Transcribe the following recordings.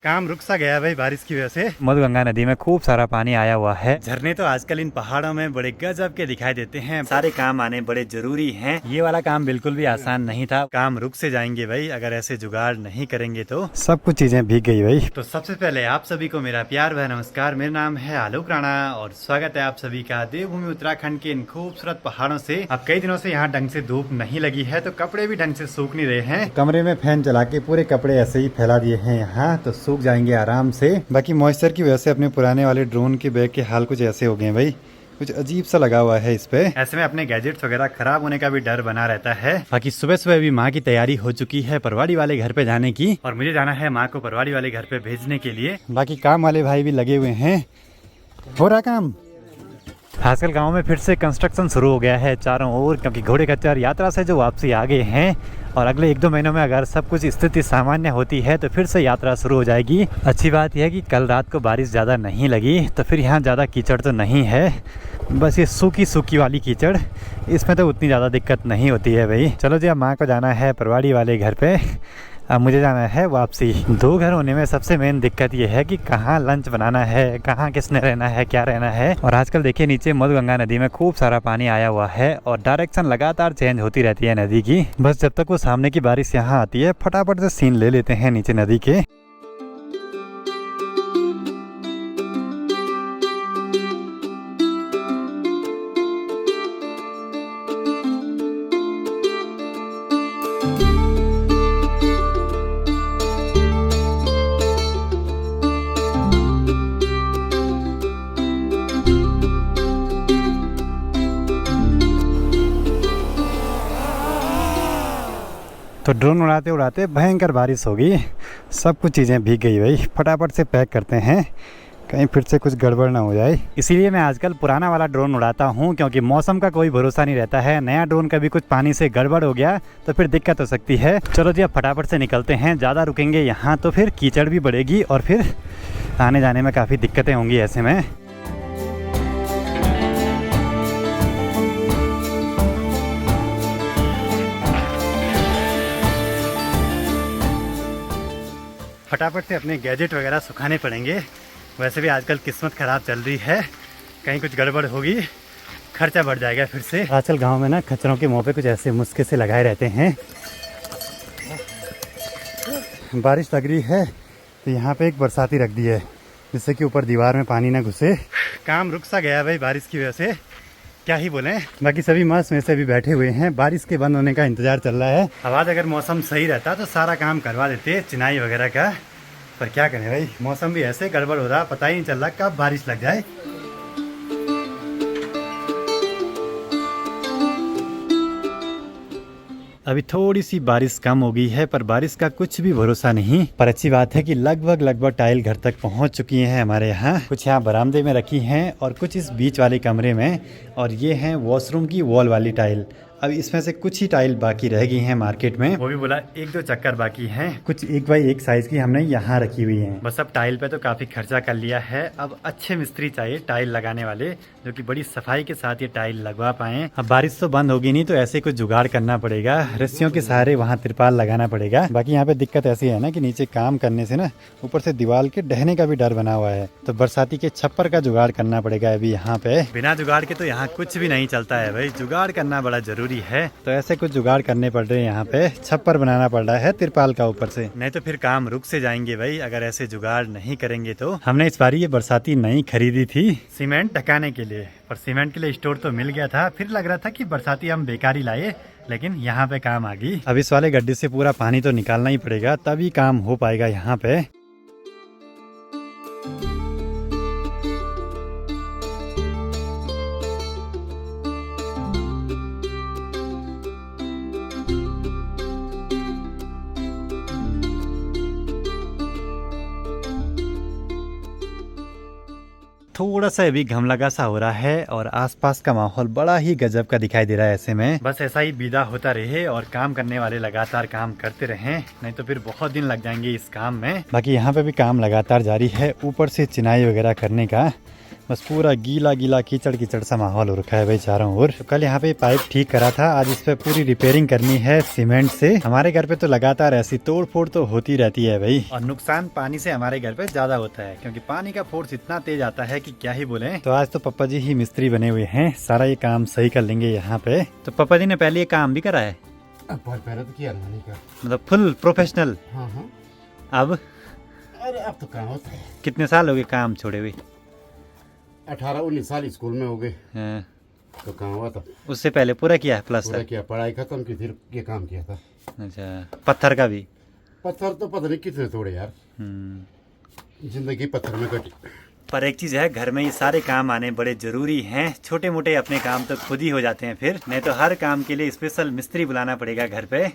काम रुक सा गया भाई बारिश की वजह से। मधुगंगा नदी में खूब सारा पानी आया हुआ है। झरने तो आजकल इन पहाड़ों में बड़े गजब के दिखाई देते हैं। सारे काम आने बड़े जरूरी हैं। ये वाला काम बिल्कुल भी आसान नहीं था। काम रुक से जाएंगे भाई अगर ऐसे जुगाड़ नहीं करेंगे तो। सब कुछ चीजें भीग गई भाई। तो सबसे पहले आप सभी को मेरा प्यार भरा नमस्कार। मेरा नाम है आलोक राणा और स्वागत है आप सभी का देवभूमि उत्तराखंड के इन खूबसूरत पहाड़ों से। अब कई दिनों से यहाँ ढंग से धूप नहीं लगी है तो कपड़े भी ढंग से सूख नहीं रहे हैं। कमरे में फैन चला के पूरे कपड़े ऐसे ही फैला दिए हैं यहाँ, तो सूख जाएंगे आराम से। बाकी मॉइस्चर की वजह से अपने पुराने वाले ड्रोन के बैग के हाल कुछ ऐसे हो गए भाई, कुछ अजीब सा लगा हुआ है इस पे। ऐसे में अपने गैजेट्स वगैरह खराब होने का भी डर बना रहता है। बाकी सुबह सुबह भी माँ की तैयारी हो चुकी है परवाड़ी वाले घर पे जाने की, और मुझे जाना है माँ को परवाड़ी वाले घर पे भेजने के लिए। बाकी काम वाले भाई भी लगे हुए हैं, हो रहा काम। आजकल गांव में फिर से कंस्ट्रक्शन शुरू हो गया है चारों ओर, क्योंकि घोड़े खच्चर यात्रा से जो वापसी आ गए हैं और अगले 1-2 महीनों में अगर सब कुछ स्थिति सामान्य होती है तो फिर से यात्रा शुरू हो जाएगी। अच्छी बात यह है कि कल रात को बारिश ज़्यादा नहीं लगी तो फिर यहाँ ज़्यादा कीचड़ तो नहीं है। बस ये सूखी सूखी वाली कीचड़, इसमें तो उतनी ज़्यादा दिक्कत नहीं होती है भाई। चलो जी, अब माँ को जाना है परवाड़ी वाले घर पे, अब मुझे जाना है वापसी। 2 घर होने में सबसे मेन दिक्कत ये है कि कहाँ लंच बनाना है, कहाँ किसने रहना है, क्या रहना है। और आजकल देखिए नीचे मधुगंगा नदी में खूब सारा पानी आया हुआ है और डायरेक्शन लगातार चेंज होती रहती है नदी की। बस जब तक वो सामने की बारिश यहाँ आती है फटाफट से सीन ले लेते हैं नीचे नदी के। तो ड्रोन उड़ाते उड़ाते भयंकर बारिश होगी, सब कुछ चीज़ें भीग गई भाई। फटाफट से पैक करते हैं कहीं फिर से कुछ गड़बड़ ना हो जाए। इसीलिए मैं आजकल पुराना वाला ड्रोन उड़ाता हूँ, क्योंकि मौसम का कोई भरोसा नहीं रहता है। नया ड्रोन कभी कुछ पानी से गड़बड़ हो गया तो फिर दिक्कत हो सकती है। चलो जी, अब फटाफट से निकलते हैं। ज़्यादा रुकेंगे यहाँ तो फिर कीचड़ भी बढ़ेगी और फिर आने जाने में काफ़ी दिक्कतें होंगी ऐसे में। फटाफट से अपने गैजेट वगैरह सुखाने पड़ेंगे। वैसे भी आजकल किस्मत ख़राब चल रही है, कहीं कुछ गड़बड़ होगी खर्चा बढ़ जाएगा फिर से। आजकल गांव में ना खच्चरों के मुंह पे कुछ ऐसे मुस्के से लगाए रहते हैं। बारिश लग रही है तो यहाँ पे एक बरसाती रख दी है जिससे कि ऊपर दीवार में पानी ना घुसे। काम रुक सा गया भाई बारिश की वजह से, क्या ही बोले। बाकी सभी मस्त में से भी बैठे हुए हैं, बारिश के बंद होने का इंतजार चल रहा है। अब आज अगर मौसम सही रहता तो सारा काम करवा देते चिनाई वगैरह का, पर क्या करें भाई, मौसम भी ऐसे गड़बड़ हो रहा, पता ही नहीं चल रहा कब बारिश लग जाए। अभी थोड़ी सी बारिश कम हो गई है, पर बारिश का कुछ भी भरोसा नहीं। पर अच्छी बात है कि लगभग टाइल घर तक पहुंच चुकी हैं हमारे यहाँ। कुछ यहाँ बरामदे में रखी हैं और कुछ इस बीच वाले कमरे में, और ये हैं वॉशरूम की वॉल वाली टाइल। अब इसमें से कुछ ही टाइल बाकी रह गई हैं मार्केट में, वो भी बोला 1-2 चक्कर बाकी हैं। कुछ 1x1 साइज की हमने यहाँ रखी हुई हैं। बस अब टाइल पे तो काफी खर्चा कर लिया है। अब अच्छे मिस्त्री चाहिए टाइल लगाने वाले, जो कि बड़ी सफाई के साथ ये टाइल लगवा पाए। अब बारिश तो बंद होगी नहीं तो ऐसे कुछ जुगाड़ करना पड़ेगा, रस्सियों के सहारे वहाँ तिरपाल लगाना पड़ेगा। बाकी यहाँ पे दिक्कत ऐसी है ना कि नीचे काम करने से ना ऊपर से दीवार के ढहने का भी डर बना हुआ है, तो बरसाती के छप्पर का जुगाड़ करना पड़ेगा अभी यहाँ पे। बिना जुगाड़ के तो यहाँ कुछ भी नहीं चलता है भाई, जुगाड़ करना बड़ा जरूरी है। तो ऐसे कुछ जुगाड़ करने पड़ रहे हैं यहाँ पे, छप्पर बनाना पड़ रहा है तिरपाल का ऊपर से, नहीं तो फिर काम रुक से जाएंगे भाई अगर ऐसे जुगाड़ नहीं करेंगे तो। हमने इस बार ये बरसाती नहीं खरीदी थी सीमेंट ढकाने के लिए, पर सीमेंट के लिए स्टोर तो मिल गया था। फिर लग रहा था कि बरसाती हम बेकार ही लाए, लेकिन यहाँ पे काम आ गई। अब इस वाले गड्ढे से पूरा पानी तो निकालना ही पड़ेगा, तभी काम हो पाएगा यहाँ पे। थोड़ा सा अभी घमलगा सा हो रहा है और आसपास का माहौल बड़ा ही गजब का दिखाई दे रहा है। ऐसे में बस ऐसा ही विदा होता रहे और काम करने वाले लगातार काम करते रहें, नहीं तो फिर बहुत दिन लग जाएंगे इस काम में। बाकी यहाँ पे भी काम लगातार जारी है, ऊपर से चिनाई वगैरह करने का। बस पूरा गीला गीला कीचड़ कीचड़ सा माहौल हो रखा है भाई चारों ओर। तो कल यहाँ पे पाइप ठीक करा था, आज इस पे पूरी रिपेयरिंग करनी है सीमेंट से। हमारे घर पे तो लगातार ऐसी तोड़ फोड़ तो होती रहती है भाई, और नुकसान पानी से हमारे घर पे ज्यादा होता है क्योंकि पानी का फोर्स इतना तेज आता है कि क्या ही बोले। तो आज तो पापा जी ही मिस्त्री बने हुए हैं, सारा ये काम सही कर लेंगे यहाँ पे। तो पापा जी ने पहले ये काम भी करा है, पहले तो किया नहीं का, मतलब फुल प्रोफेशनल। हाँ हाँ। अब अरे अब तो कहाँ होता है, कितने साल हो गए काम छोड़े हुए? 18-19 साल स्कूल में हो गए हाँ। तो कहाँ हुआ था। उससे पहले पूरा किया है प्लस पूरा किया, पढ़ाई खत्म की फिर ये काम किया था। अच्छा, पत्थर का भी? पत्थर तो पता नहीं कितने तोड़े यार, जिंदगी पत्थर में कटी। पर एक चीज है, घर में ये सारे काम आने बड़े जरूरी हैं। छोटे मोटे अपने काम तो खुद ही हो जाते हैं, फिर नहीं तो हर काम के लिए स्पेशल मिस्त्री बुलाना पड़ेगा घर पे।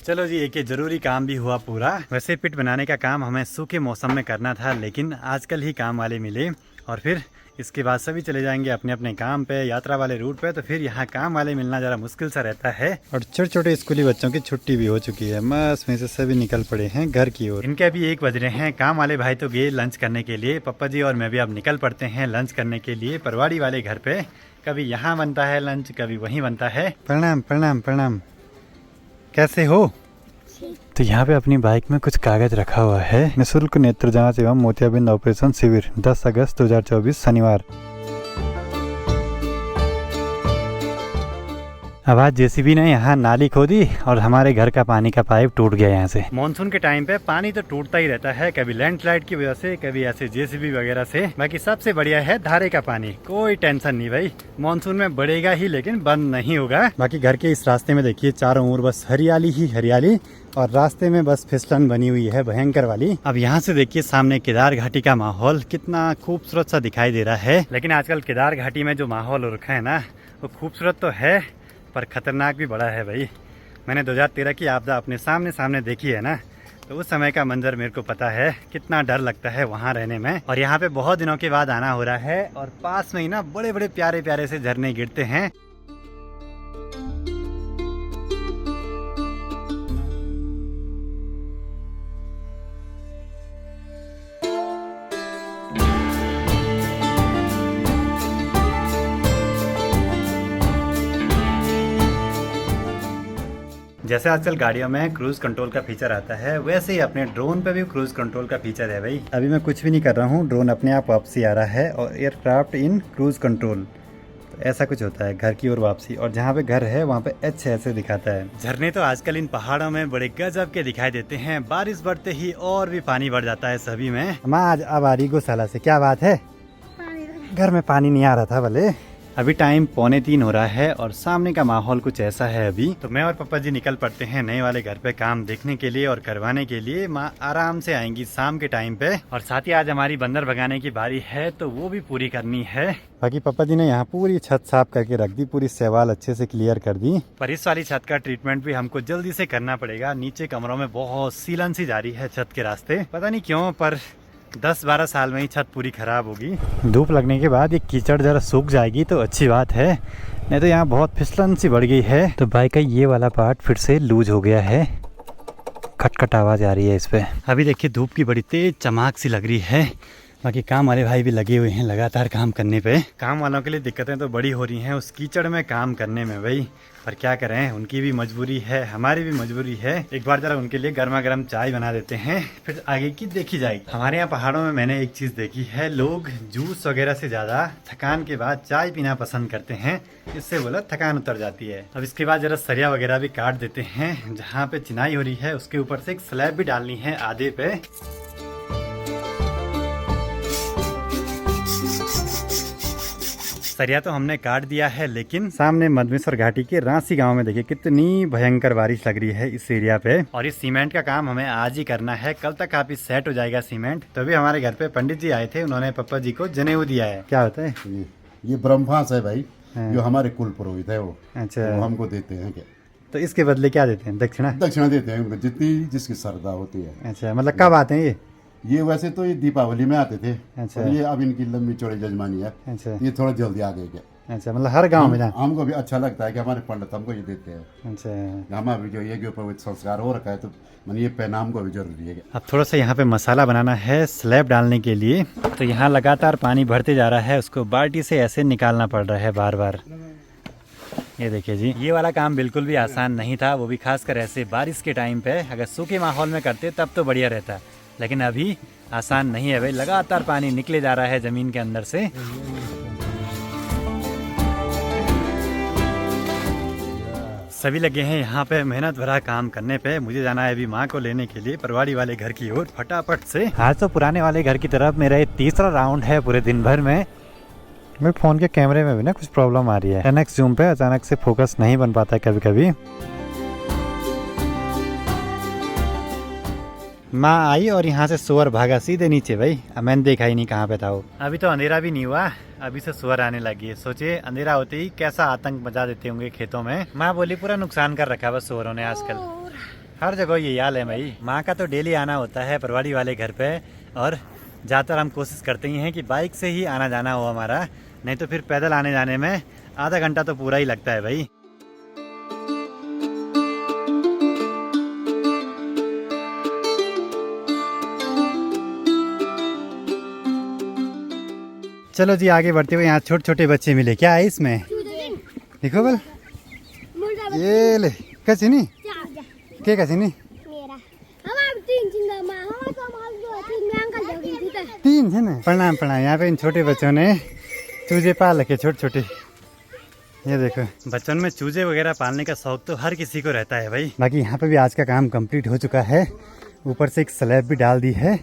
चलो जी, एक ये जरूरी काम भी हुआ पूरा। वैसे पिट बनाने का काम हमें सूखे मौसम में करना था, लेकिन आजकल ही काम वाले मिले और फिर इसके बाद सभी चले जाएंगे अपने अपने काम पे, यात्रा वाले रूट पे। तो फिर यहाँ काम वाले मिलना जरा मुश्किल सा रहता है। और छोटे छोटे स्कूली बच्चों की छुट्टी भी हो चुकी है, बस में से सभी निकल पड़े हैं घर की ओर। इनके अभी 1 बज रहे हैं। काम वाले भाई तो गए लंच करने के लिए, पप्पा जी और मैं भी अब निकल पड़ते हैं लंच करने के लिए परवाड़ी वाले घर पे। कभी यहाँ बनता है लंच, कभी वहीं बनता है। प्रणाम प्रणाम प्रणाम, कैसे हो? तो यहाँ पे अपनी बाइक में कुछ कागज रखा हुआ है। निःशुल्क नेत्र जांच एवं मोतियाबिंद ऑपरेशन शिविर 10 अगस्त 2024 शनिवार। अब आज जेसीबी ने यहाँ नाली खोदी और हमारे घर का पानी का पाइप टूट गया यहाँ से। मॉनसून के टाइम पे पानी तो टूटता ही रहता है, कभी लैंडस्लाइड की वजह से, कभी ऐसे जेसीबी वगैरह से। बाकी सबसे बढ़िया है धारे का पानी, कोई टेंशन नहीं भाई। मॉनसून में बढ़ेगा ही लेकिन बंद नहीं होगा। बाकी घर के इस रास्ते में देखिए चारों ओर बस हरियाली ही हरियाली, और रास्ते में बस फिसलन बनी हुई है भयंकर वाली। अब यहाँ से देखिए सामने केदार घाटी का माहौल कितना खूबसूरत सा दिखाई दे रहा है। लेकिन आजकल केदार घाटी में जो माहौल हो रखा है ना, वो खूबसूरत तो है पर खतरनाक भी बड़ा है भाई। मैंने 2013 की आपदा अपने सामने देखी है ना, तो उस समय का मंजर मेरे को पता है, कितना डर लगता है वहाँ रहने में। और यहाँ पे बहुत दिनों के बाद आना हो रहा है, और पास में ही ना बड़े बड़े प्यारे प्यारे से झरने गिरते हैं। जैसे आजकल गाड़ियों में क्रूज कंट्रोल का फीचर आता है, वैसे ही अपने ड्रोन पे भी क्रूज कंट्रोल का फीचर है भाई। अभी मैं कुछ भी नहीं कर रहा हूँ, ड्रोन अपने आप वापसी आ रहा है, और एयरक्राफ्ट इन क्रूज कंट्रोल, तो ऐसा कुछ होता है घर की ओर वापसी। और जहाँ पे घर है वहाँ पे एच ऐसे दिखाता है। झरने तो आजकल इन पहाड़ों में बड़े गजब के दिखाई देते हैं। बारिश बढ़ते ही और भी पानी बढ़ जाता है सभी में। माँ आज अब आ रही गौशाला से, क्या बात है? घर में पानी नहीं आ रहा था भले। अभी टाइम 2:45 हो रहा है और सामने का माहौल कुछ ऐसा है अभी। तो मैं और पापा जी निकल पड़ते हैं नए वाले घर पे काम देखने के लिए और करवाने के लिए। माँ आराम से आएंगी शाम के टाइम पे, और साथ ही आज हमारी बंदर भगाने की बारी है, तो वो भी पूरी करनी है। बाकी पापा जी ने यहाँ पूरी छत साफ करके रख दी, पूरी सेवाल अच्छे से क्लियर कर दी। पर इस वाली छत का ट्रीटमेंट भी हमको जल्दी से करना पड़ेगा। नीचे कमरों में बहुत सीलन सी जा रही है छत के रास्ते, पता नहीं क्यों, पर 10-12 साल में ही छत पूरी खराब होगी। धूप लगने के बाद ये कीचड़ जरा सूख जाएगी तो अच्छी बात है, नहीं तो यहाँ बहुत फिसलन सी बढ़ गई है। तो बाइक का ये वाला पार्ट फिर से लूज हो गया है, खटखट आवाज आ रही है इस पे। अभी देखिए धूप की बड़ी तेज चमक सी लग रही है। बाकी काम वाले भाई भी लगे हुए हैं लगातार काम करने पे। काम वालों के लिए दिक्कतें तो बड़ी हो रही हैं उस कीचड़ में काम करने में भाई, पर क्या करें, उनकी भी मजबूरी है, हमारी भी मजबूरी है। एक बार जरा उनके लिए गर्मा गर्म चाय बना देते हैं, फिर आगे की देखी जाएगी। हमारे यहाँ पहाड़ों में मैंने एक चीज देखी है, लोग जूस वगैरह से ज्यादा थकान के बाद चाय पीना पसंद करते हैं, इससे बोला थकान उतर जाती है। अब इसके बाद जरा सरिया वगैरह भी काट देते हैं। जहाँ पे चिनाई हो रही है उसके ऊपर से एक स्लैब भी डालनी है आधे पे। सरिया तो हमने काट दिया है, लेकिन सामने मधमेश्वर घाटी के रांसी गांव में देखिए कितनी भयंकर बारिश लग रही है इस एरिया पे। और इस सीमेंट का काम हमें आज ही करना है, कल तक काफी सेट हो जाएगा सीमेंट। तो अभी हमारे घर पे पंडित जी आए थे, उन्होंने पापा जी को जनेऊ दिया है। क्या होता है ये ब्रह्मास है भाई, जो हमारे कुल पुरोहित है वो। अच्छा, वो हमको देते हैं क्या? तो इसके बदले क्या देते हैं? दक्षिणा। दक्षिणा देते हैं उनको, जितनी जिसकी श्रद्धा होती है। अच्छा, मतलब कब आते हैं ये वैसे तो ये दीपावली में आते थे। अच्छा। और ये अब इनकी लंबी चौड़ी जजमानी है। अच्छा, ये थोड़ा जल्दी आ गए क्या? अच्छा, मतलब हर गांव में जहाँ। हमको भी अच्छा लगता है कि हमारे पंडित हमको ये देते हैं। अच्छा, हमारा भी जो ये के ऊपर संस्कार हो रखा है तो मन ये पहना हमको भी जरूरी है। अब थोड़ा सा यहाँ पे मसाला बनाना है स्लैब डालने के लिए, तो यहाँ लगातार पानी भरते जा रहा है, उसको बाल्टी से ऐसे निकालना पड़ रहा है बार बार। ये देखिए जी, ये वाला काम बिल्कुल भी आसान नहीं था, वो भी खासकर ऐसे बारिश के टाइम पे। अगर सूखे माहौल में करते तब तो बढ़िया रहता, लेकिन अभी आसान नहीं है भाई, लगातार पानी निकले जा रहा है ज़मीन के अंदर से। सभी लगे हैं यहाँ पे मेहनत भरा काम करने पे। मुझे जाना है अभी माँ को लेने के लिए परवाड़ी वाले घर की ओर फटाफट से। आज तो पुराने वाले घर की तरफ मेरा ये तीसरा राउंड है पूरे दिन भर में। मेरे फ़ोन के कैमरे में भी ना कुछ प्रॉब्लम आ रही है, 10x जूम पे अचानक से फोकस नहीं बन पाता है कभी कभी। माँ आई और यहाँ से सुअर भागा सीधे नीचे भाई, अब मैंने देखा ही नहीं कहाँ पे था वो। अभी तो अंधेरा भी नहीं हुआ, अभी से सुअर आने लगी है। सोचिए अंधेरा होते ही कैसा आतंक मचा देते होंगे खेतों में। माँ बोली पूरा नुकसान कर रखा है सुअरों ने आजकल, हर जगह ये हाल है भाई। माँ का तो डेली आना होता है परवाड़ी वाले घर पे, और ज़्यादातर हम कोशिश करते ही हैं कि बाइक से ही आना जाना हो हमारा, नहीं तो फिर पैदल आने जाने में आधा घंटा तो पूरा ही लगता है भाई। चलो जी आगे बढ़ते हुए, यहाँ छोटे छोटे बच्चे मिले। क्या है इसमें देखो बल, ये ले कैसी नहीं क्या कैसी नहीं तीन है ना। प्रणाम प्रणाम। यहाँ पे इन छोटे बच्चों ने चूजे पाल रखे छोटे छोटे, ये देखो। बच्चों में चूजे वगैरह पालने का शौक तो हर किसी को रहता है भाई। बाकी यहाँ पे भी आज का काम कंप्लीट हो चुका है, ऊपर से एक स्लैब भी डाल दी है,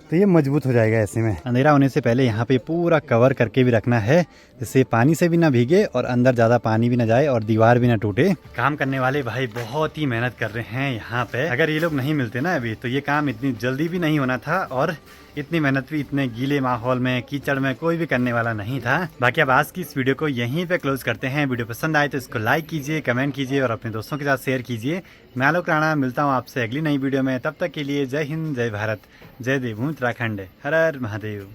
तो ये मजबूत हो जाएगा ऐसे में। अंधेरा होने से पहले यहाँ पे पूरा कवर करके भी रखना है, जिससे पानी से भी ना भीगे और अंदर ज़्यादा पानी भी ना जाए और दीवार भी ना टूटे। काम करने वाले भाई बहुत ही मेहनत कर रहे हैं यहाँ पे। अगर ये लोग नहीं मिलते ना अभी, तो ये काम इतनी जल्दी भी नहीं होना था, और इतनी मेहनत भी इतने गीले माहौल में कीचड़ में कोई भी करने वाला नहीं था। बाकी अब आज की इस वीडियो को यहीं पे क्लोज करते हैं। वीडियो पसंद आए तो इसको लाइक कीजिए, कमेंट कीजिए और अपने दोस्तों के साथ शेयर कीजिए। मैं आलोक राणा मिलता हूँ आपसे अगली नई वीडियो में। तब तक के लिए जय हिंद, जय भारत, जय देवभूमि उत्तराखंड, हर हर महादेव।